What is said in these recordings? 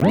Hello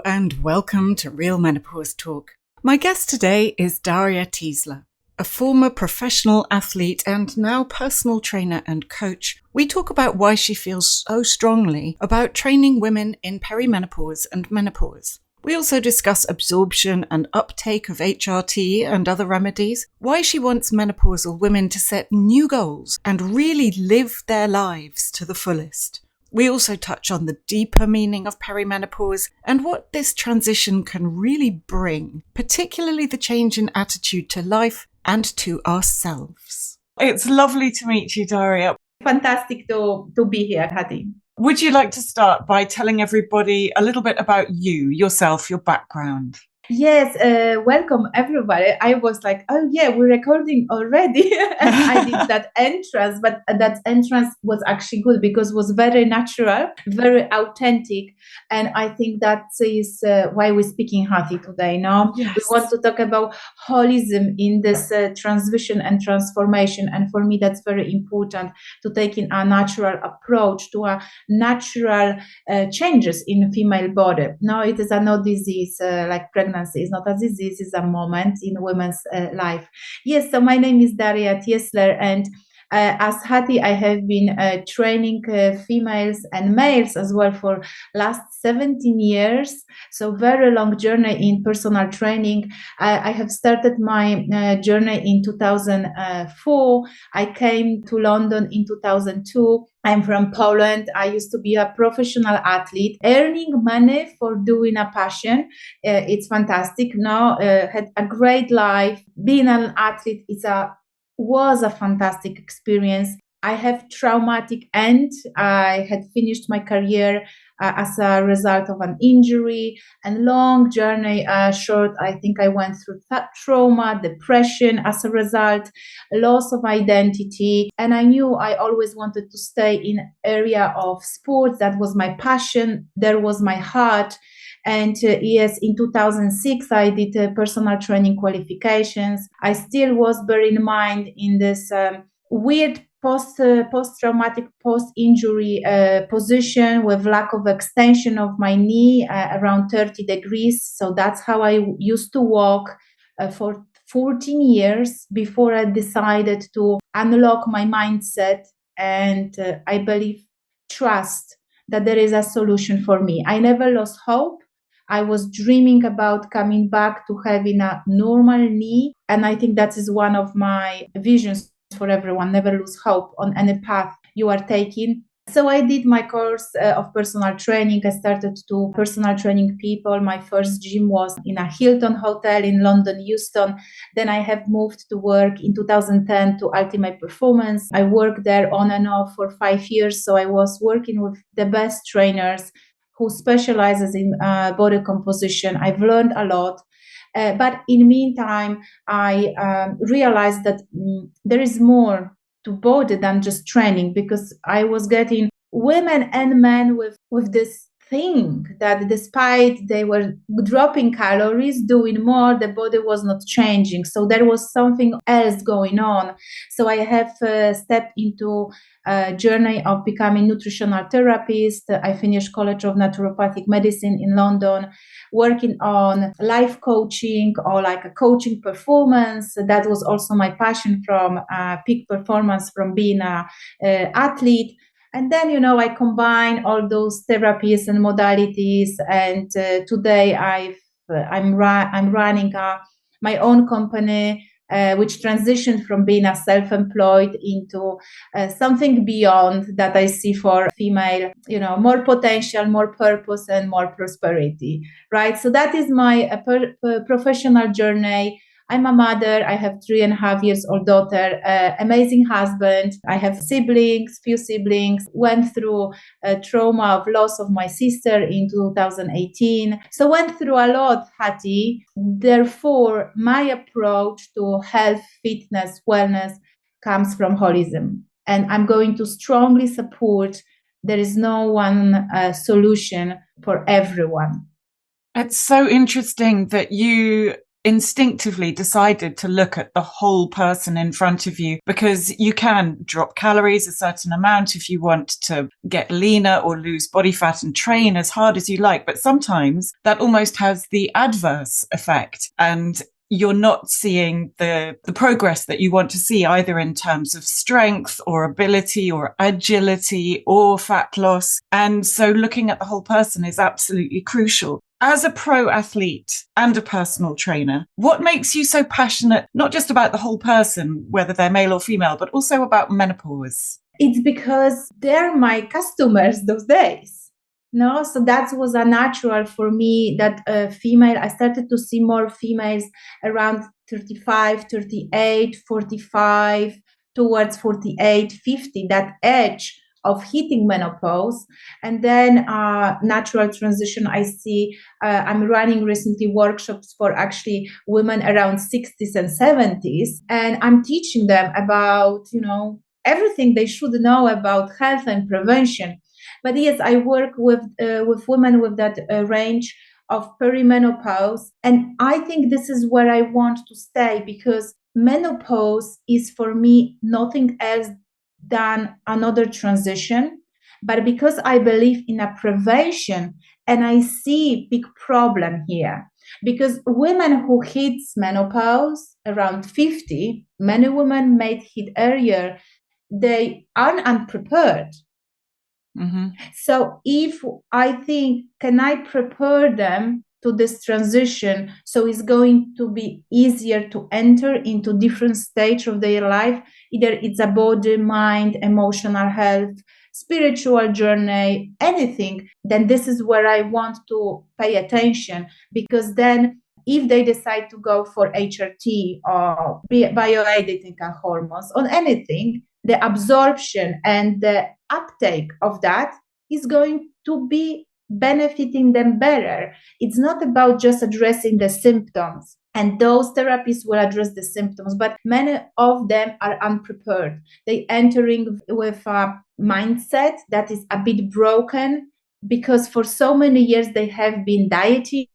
and welcome to Real Menopause Talk. My guest today is Daria Tiesler, a former professional athlete and now personal trainer and coach. We talk about why she feels so strongly about training women in perimenopause and menopause. We also discuss absorption and uptake of HRT and other remedies, why she wants menopausal women to set new goals and really live their lives to the fullest. We also touch on the deeper meaning of perimenopause and what this transition can really bring, particularly the change in attitude to life and to ourselves. It's lovely to meet you, Daria. Fantastic to be here, Hadi. Would you like to start by telling everybody a little bit about you, yourself, your background? Yes, welcome everybody. I was like, oh yeah, we're recording already. And I did that entrance, but that entrance was actually good because it was very natural, very authentic. And I think that is why we're speaking Hati today. Now, Yes. We want to talk about holism in this transition and transformation. And for me, that's very important to take in a natural approach to a natural changes in female body. Now, it is no disease like pregnancy is not a disease, it's a moment in women's life. Yes, so my name is Daria Tiesler, and as Hati, I have been training females and males as well for last 17 years. So very long journey in personal training. I have started my journey in 2004. I came to London in 2002. I'm from Poland. I used to be a professional athlete, earning money for doing a passion. It's fantastic. Now, had a great life. Being an athlete was a fantastic experience. I have traumatic end. I had finished my career as a result of an injury and long journey. Short, I think I went through that trauma, depression as a result, loss of identity. And I knew I always wanted to stay in area of sports. That was my passion. There was my heart. And yes, in 2006, I did personal training qualifications. I still was bearing in mind in this weird post-traumatic, post-injury position with lack of extension of my knee around 30 degrees. So that's how I used to walk for 14 years before I decided to unlock my mindset and I believe trust that there is a solution for me. I never lost hope. I was dreaming about coming back to having a normal knee. And I think that is one of my visions for everyone. Never lose hope on any path you are taking. So I did my course of personal training. I started to personal training people. My first gym was in a Hilton hotel in London, Euston. Then I have moved to work in 2010 to Ultimate Performance. I worked there on and off for 5 years. So I was working with the best trainers who specializes in body composition. I've learned a lot. But in the meantime, I realized that there is more to body than just training, because I was getting women and men with this thing that despite they were dropping calories, doing more, the body was not changing. So there was something else going on. So I have stepped into a journey of becoming nutritional therapist. I finished College of Naturopathic Medicine in London, working on life coaching or like a coaching performance. That was also my passion from peak performance, from being an athlete. And then, I combine all those therapies and modalities. And today I'm running my own company, which transitioned from being a self-employed into something beyond that I see for female, more potential, more purpose, and more prosperity, right? So that is my professional journey. I'm a mother. I have 3.5 years old daughter, amazing husband. I have few siblings, went through a trauma of loss of my sister in 2018. So went through a lot, Hati. Therefore, my approach to health, fitness, wellness comes from holism. And I'm going to strongly support There is no one solution for everyone. It's so interesting that you instinctively decided to look at the whole person in front of you, because you can drop calories a certain amount if you want to get leaner or lose body fat and train as hard as you like. But sometimes that almost has the adverse effect, and you're not seeing the progress that you want to see, either in terms of strength or ability or agility or fat loss. And so looking at the whole person is absolutely crucial. As a pro athlete and a personal trainer, what makes you so passionate, not just about the whole person, whether they're male or female, but also about menopause? It's because they're my customers those days. No, so that was a natural for me that female, I started to see more females around 35, 38, 45, towards 48, 50, that age of hitting menopause. And then natural transition, I see, I'm running recently workshops for actually women around 60s and 70s. And I'm teaching them about, everything they should know about health and prevention. But yes, I work with women with that range of perimenopause, and I think this is where I want to stay, because menopause is for me nothing else than another transition. But because I believe in a prevention, and I see big problem here, because women who hits menopause around 50, many women may hit earlier, they are unprepared. Mm-hmm. So if I think, can I prepare them to this transition, so it's going to be easier to enter into different stage of their life, either it's a body, mind, emotional health, spiritual journey, anything, then this is where I want to pay attention. Because then if they decide to go for HRT or bioidentical hormones on anything, the absorption and the uptake of that is going to be benefiting them better. It's not about just addressing the symptoms, and those therapies will address the symptoms, but many of them are unprepared. They entering with a mindset that is a bit broken, because for so many years they have been dieting,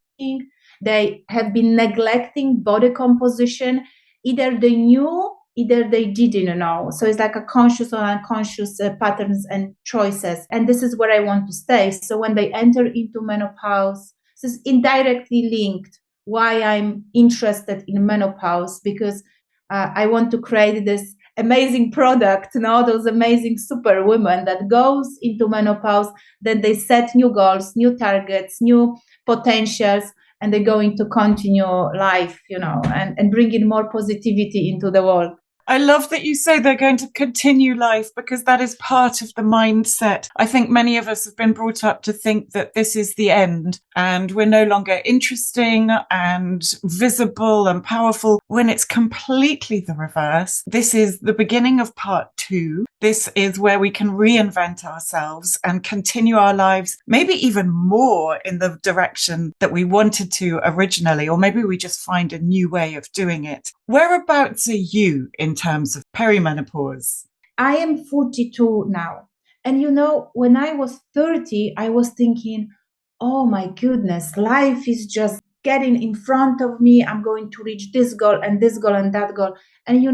they have been neglecting body composition. Either they knew, either they didn't know. So it's like a conscious or unconscious patterns and choices. And this is where I want to stay. So when they enter into menopause, this is indirectly linked why I'm interested in menopause, because I want to create this amazing product, those amazing super women that goes into menopause, then they set new goals, new targets, new potentials, and they're going to continue life, and bring in more positivity into the world. I love that you say they're going to continue life, because that is part of the mindset. I think many of us have been brought up to think that this is the end and we're no longer interesting and visible and powerful, when it's completely the reverse. This is the beginning of part 2. This is where we can reinvent ourselves and continue our lives, maybe even more in the direction that we wanted to originally, or maybe we just find a new way of doing it. Whereabouts are you in terms of perimenopause? I am 42 now. And when I was 30, I was thinking, oh my goodness, life is just getting in front of me. I'm going to reach this goal and this goal and that goal. And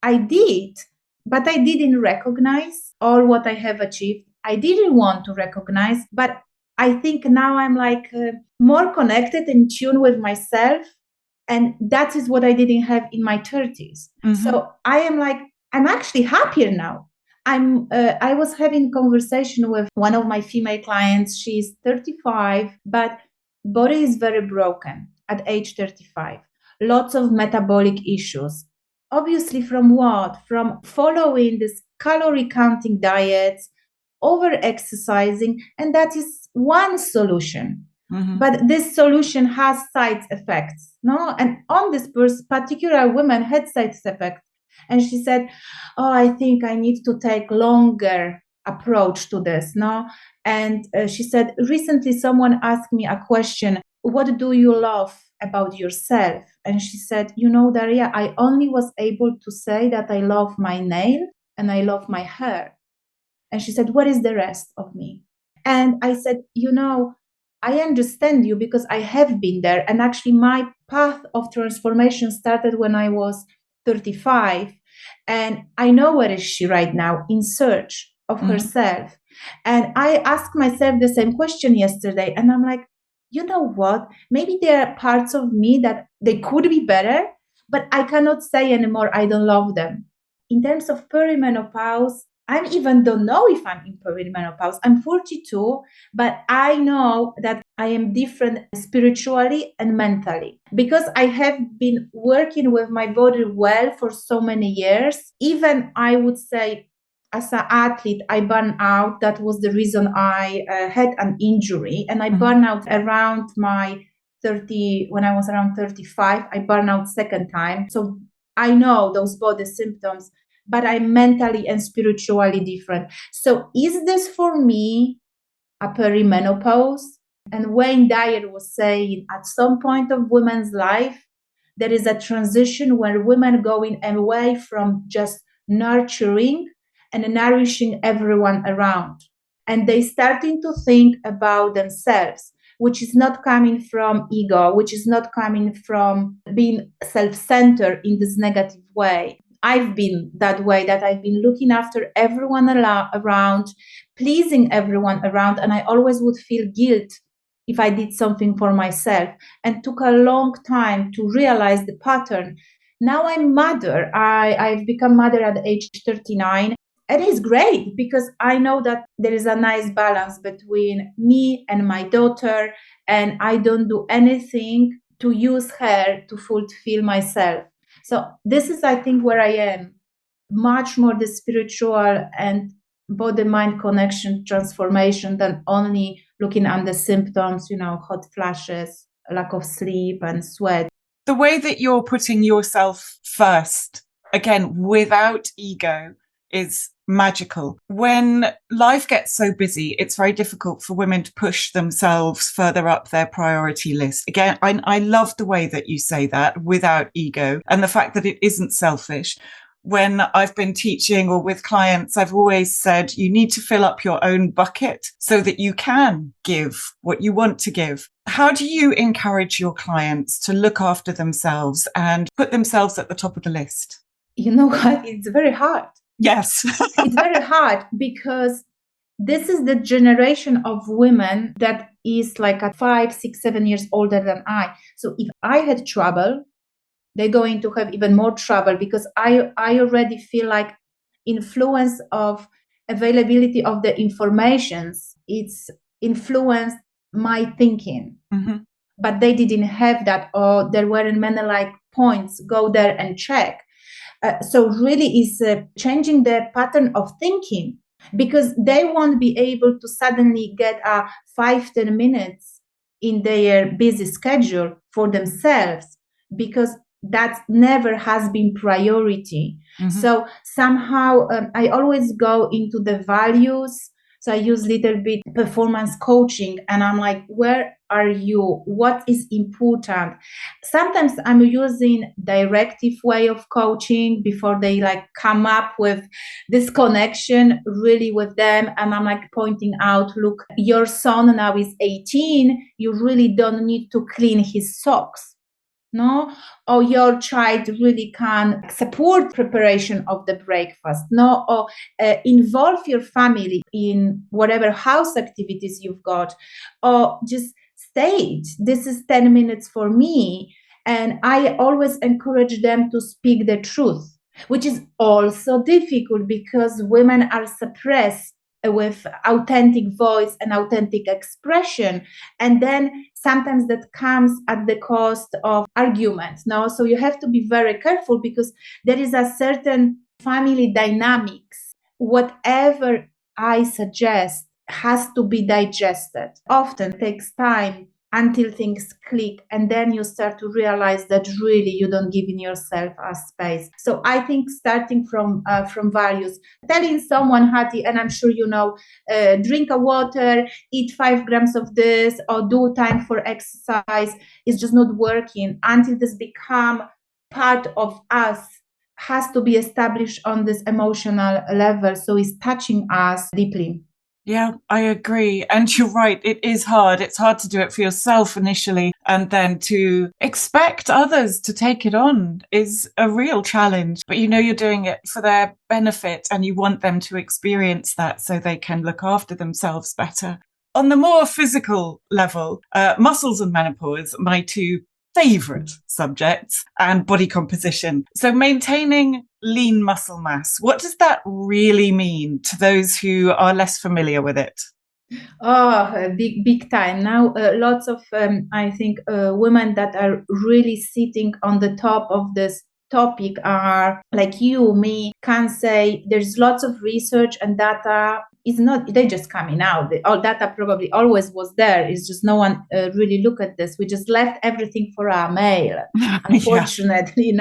I did, but I didn't recognize all what I have achieved. I didn't want to recognize, but I think now I'm like more connected and tuned with myself. And that is what I didn't have in my 30s. Mm-hmm. So I am like, I'm actually happier now. I was having conversation with one of my female clients. She's 35, but body is very broken at age 35. Lots of metabolic issues. Obviously, from what? From following this calorie counting diets, over exercising, and that is one solution. Mm-hmm. But this solution has side effects, no? And on this particular woman had side effects. And she said, oh, I think I need to take longer approach to this, no? And she said, recently someone asked me a question, what do you love about yourself? And she said, Daria, I only was able to say that I love my nail and I love my hair. And she said, what is the rest of me? And I said, I understand you because I have been there. And actually, my path of transformation started when I was 35. And I know where is she right now, in search of herself. And I asked myself the same question yesterday. And I'm like, you know what? Maybe there are parts of me that they could be better, but I cannot say anymore I don't love them. In terms of perimenopause, I even don't know if I'm in perimenopause. I'm 42, but I know that I am different spiritually and mentally because I have been working with my body well for so many years. Even I would say, as an athlete, I burned out. That was the reason I had an injury, and I burned out around my 30. When I was around 35, I burned out second time. So I know those body symptoms, but I'm mentally and spiritually different. So is this for me a perimenopause? And Wayne Dyer was saying at some point of women's life, there is a transition where women going away from just nurturing and nourishing everyone around. And they starting to think about themselves, which is not coming from ego, which is not coming from being self-centered in this negative way. I've been that way, that I've been looking after everyone around, pleasing everyone around, and I always would feel guilt if I did something for myself, and took a long time to realize the pattern. Now I'm mother. I've become mother at age 39. And it's great because I know that there is a nice balance between me and my daughter, and I don't do anything to use her to fulfill myself. So this is, I think, where I am, much more the spiritual and body-mind connection transformation than only looking at the symptoms, hot flashes, lack of sleep and sweat. The way that you're putting yourself first, again, without ego, is magical. When life gets so busy, it's very difficult for women to push themselves further up their priority list. Again, I love the way that you say that, without ego, and the fact that it isn't selfish. When I've been teaching or with clients, I've always said you need to fill up your own bucket so that you can give what you want to give. How do you encourage your clients to look after themselves and put themselves at the top of the list? You know what? It's very hard. Yes. It's very hard because this is the generation of women that is like 5, 6, 7 years older than I. So if I had trouble, they're going to have even more trouble because I already feel like influence of availability of the informations, it's influenced my thinking. But they didn't have that, or there weren't many like points, go there and check. So really is changing their pattern of thinking, because they won't be able to suddenly get 5-10 minutes in their busy schedule for themselves, because that never has been priority. So somehow I always go into the values. So I use little bit performance coaching, and I'm like, where are you? What is important? Sometimes I'm using directive way of coaching before they like come up with this connection really with them. And I'm like pointing out, look, your son now is 18. You really don't need to clean his socks. No, or your child really can support preparation of the breakfast. No, or involve your family in whatever house activities you've got, or just state, this is 10 minutes for me. And I always encourage them to speak the truth, which is also difficult because women are suppressed with authentic voice and authentic expression. And then sometimes that comes at the cost of arguments. No, so you have to be very careful because there is a certain family dynamics. Whatever I suggest has to be digested. Often takes time until things click, and then you start to realize that really you don't give in yourself a space. So I think starting from values, telling someone, Hati, and I'm sure you know, drink a water, eat 5 grams of this, or do time for exercise, is just not working until this become part of us, has to be established on this emotional level, so it's touching us deeply. Yeah, I agree. And you're right. It is hard. It's hard to do it for yourself initially. And then to expect others to take it on is a real challenge. But you're doing it for their benefit and you want them to experience that so they can look after themselves better. On the more physical level, muscles and menopause, my two favorite subjects, and body composition. So maintaining lean muscle mass, what does that really mean to those who are less familiar with it? Oh, big time. Now, lots of, I think, women that are really sitting on the top of this topic are like you, me, can say there's lots of research and data. It's not, they just coming out. All data probably always was there. It's just no one really look at this. We just left everything for our male, unfortunately,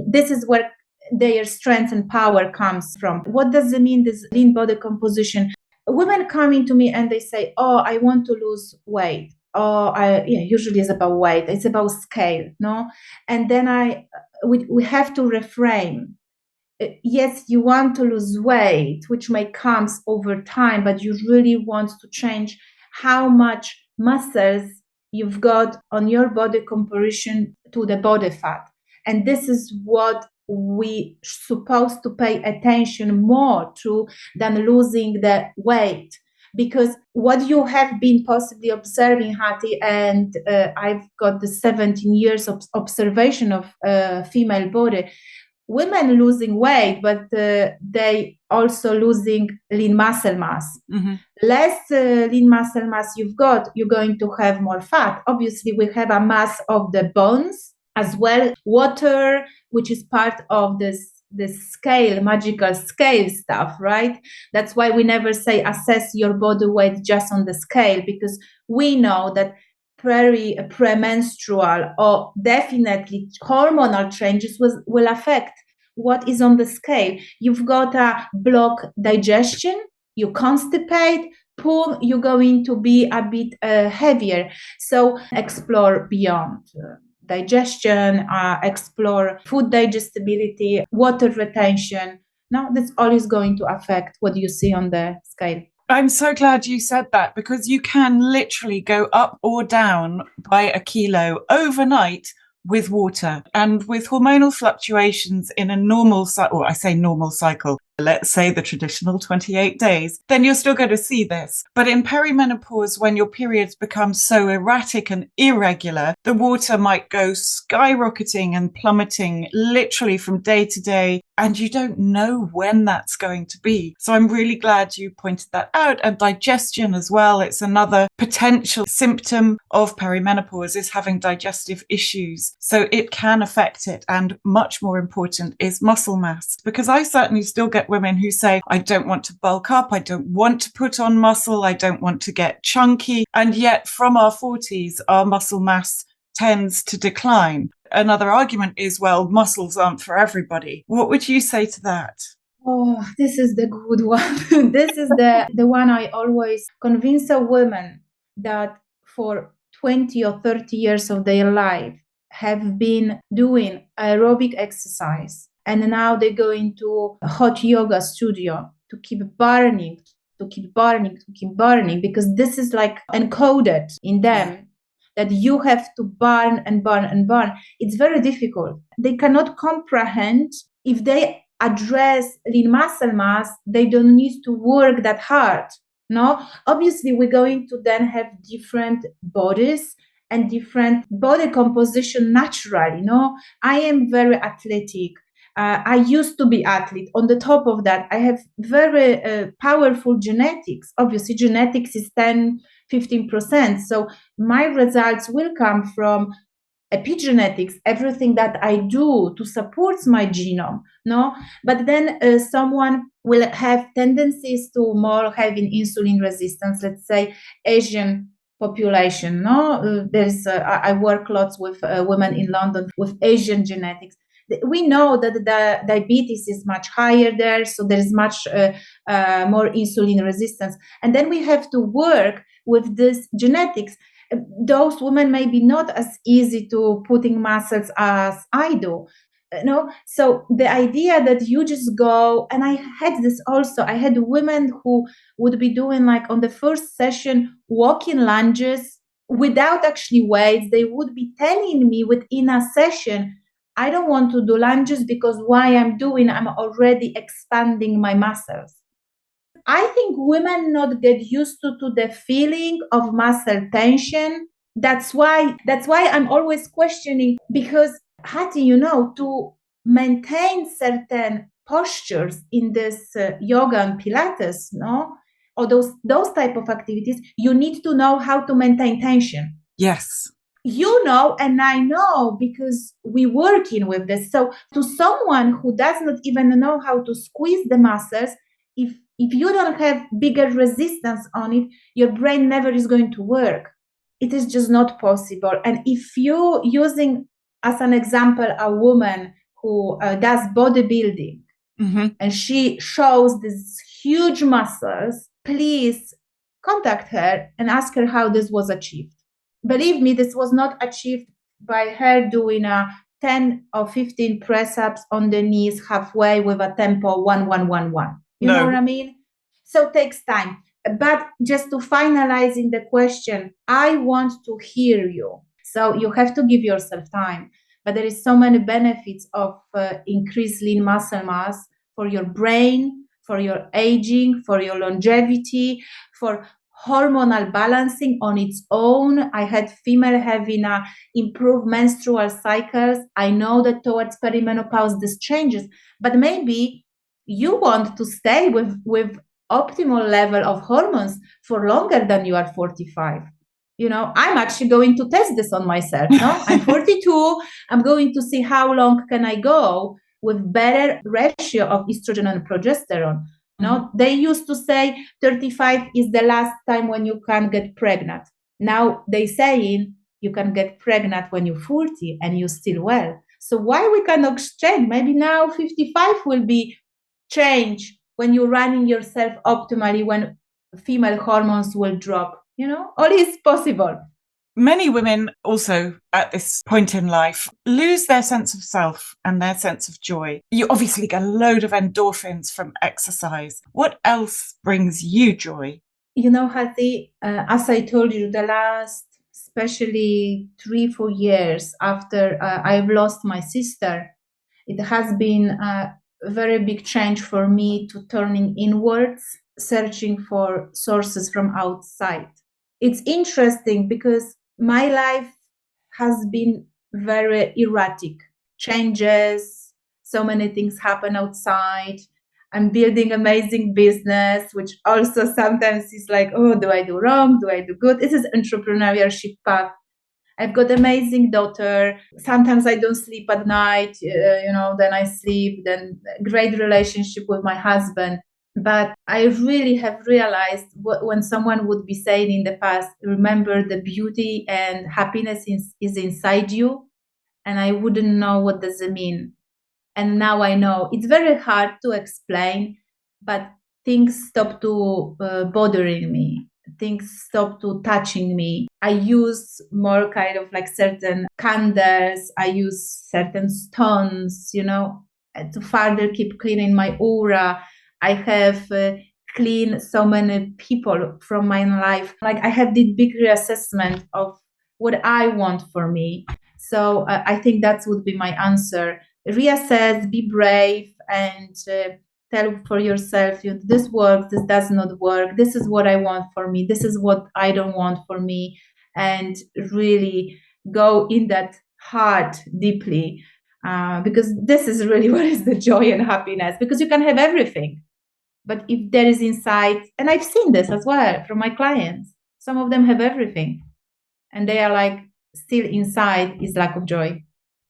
This is where their strength and power comes from. What does it mean, this lean body composition? Women coming to me and they say, "Oh, I want to lose weight." Usually it's about weight. It's about scale, no? And then we have to reframe. Yes, you want to lose weight, which may comes over time, but you really want to change how much muscles you've got on your body comparison to the body fat. And this is what we supposed to pay attention more to than losing the weight, because what you have been possibly observing, Hati, and I've got the 17 years of observation of female body, women losing weight, but they also losing lean muscle mass. Mm-hmm. Less lean muscle mass you've got, you're going to have more fat. Obviously, we have a mass of the bones as well, water, which is part of this scale, magical scale stuff, right? That's why we never say assess your body weight just on the scale, because we know that premenstrual or definitely hormonal changes will affect what is on the scale. You've got a block digestion, you constipate, pool, you're going to be a bit heavier. So explore beyond digestion, explore food digestibility, water retention. Now, that's all is going to affect what you see on the scale. I'm so glad you said that, because you can literally go up or down by a kilo overnight with water, and with hormonal fluctuations in a normal cycle, or I say normal cycle, let's say the traditional 28 days, then you're still going to see this. But in perimenopause, when your periods become so erratic and irregular, the water might go skyrocketing and plummeting literally from day to day, and you don't know when that's going to be. So I'm really glad you pointed that out. And digestion as well. It's another potential symptom of perimenopause, is having digestive issues. So it can affect it. And much more important is muscle mass, because I certainly still get women who say, I don't want to bulk up. I don't want to put on muscle. I don't want to get chunky. And yet from our 40s, our muscle mass tends to decline. Another argument is, well, muscles aren't for everybody. What would you say to that? Oh, this is the good one. This is the one I always convince a woman that for 20 or 30 years of their life have been doing aerobic exercise, and now they go into a hot yoga studio to keep burning, because this is like encoded in them. That you have to burn and burn and burn. It's very difficult. They cannot comprehend if they address lean muscle mass, they don't need to work that hard. No, obviously we're going to then have different bodies and different body composition naturally. I am very athletic. I used to be athlete. On the top of that, I have very powerful genetics. Obviously, genetics is 10-15%. So my results will come from epigenetics, everything that I do to support my genome. But then someone will have tendencies to more having insulin resistance. Let's say Asian population. I work lots with women in London with Asian genetics. We know that the diabetes is much higher there, so there is much more insulin resistance. And then we have to work with this genetics. Those women may be not as easy to putting muscles as I do. So the idea that you just go, and I had this also, I had women who would be doing like on the first session walking lunges without actually weights. They would be telling me within a session, I don't want to do lunges because I'm already expanding my muscles. I think women not get used to the feeling of muscle tension. That's why I'm always questioning, because Hati, to maintain certain postures in this yoga and Pilates, no, or those type of activities, you need to know how to maintain tension. Yes. And I know because we're working with this. So to someone who does not even know how to squeeze the muscles, if you don't have bigger resistance on it, your brain never is going to work. It is just not possible. And if you using as an example a woman who does bodybuilding, and she shows these huge muscles, please contact her and ask her how this was achieved. Believe me, this was not achieved by her doing a 10 or 15 press-ups on the knees halfway with a tempo 1-1-1-1. You know what I mean? So it takes time. But just to finalizing the question, I want to hear you. So you have to give yourself time. But there is so many benefits of increased lean muscle mass for your brain, for your aging, for your longevity, for hormonal balancing on its own. I had female having improved menstrual cycles. I know that towards perimenopause this changes, but maybe you want to stay with optimal level of hormones for longer than you are 45. I'm actually going to test this on myself. No, I'm 42. I'm going to see how long can I go with better ratio of estrogen and progesterone. No, they used to say 35 is the last time when you can get pregnant. Now they saying you can get pregnant when you're 40 and you're still well. So why we cannot change? Maybe now 55 will be change when you're running yourself optimally, when female hormones will drop. All is possible. Many women also at this point in life lose their sense of self and their sense of joy. You obviously get a load of endorphins from exercise. What else brings you joy? Hati, as I told you, the last, especially 3-4 years after I've lost my sister, it has been a very big change for me to turning inwards, searching for sources from outside. It's interesting because my life has been very erratic, changes, so many things happen outside. I'm building amazing business, which also sometimes is like, oh, do I do wrong? Do I do good? This is entrepreneurship path. I've got amazing daughter. Sometimes I don't sleep at night, then I sleep, then great relationship with my husband. But I really have realized when someone would be saying in the past, remember the beauty and happiness is inside you. And I wouldn't know what does it mean. And now I know. It's very hard to explain, but things stop to bothering me. Things stop to touching me. I use more kind of like certain candles. I use certain stones, to further keep cleaning my aura. I have cleaned so many people from my life. Like I have this big reassessment of what I want for me. So I think that would be my answer. Reassess, be brave, and tell for yourself, this works, this does not work, this is what I want for me, this is what I don't want for me, and really go in that heart deeply, because this is really what is the joy and happiness, because you can have everything. But if there is insight, and I've seen this as well from my clients, some of them have everything, and they are like, still inside is lack of joy.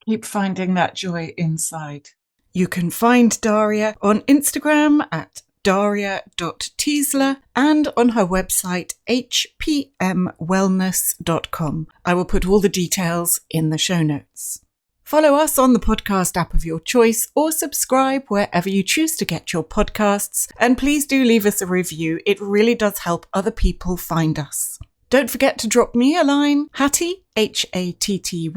Keep finding that joy inside. You can find Daria on Instagram at daria.tiesler and on her website hpmwellness.com. I will put all the details in the show notes. Follow us on the podcast app of your choice or subscribe wherever you choose to get your podcasts. And please do leave us a review. It really does help other people find us. Don't forget to drop me a line, Hattie, Hatty,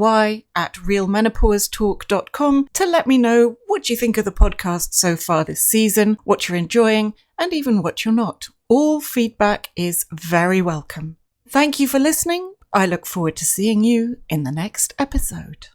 at realmenopausetalk.com to let me know what you think of the podcast so far this season, what you're enjoying, and even what you're not. All feedback is very welcome. Thank you for listening. I look forward to seeing you in the next episode.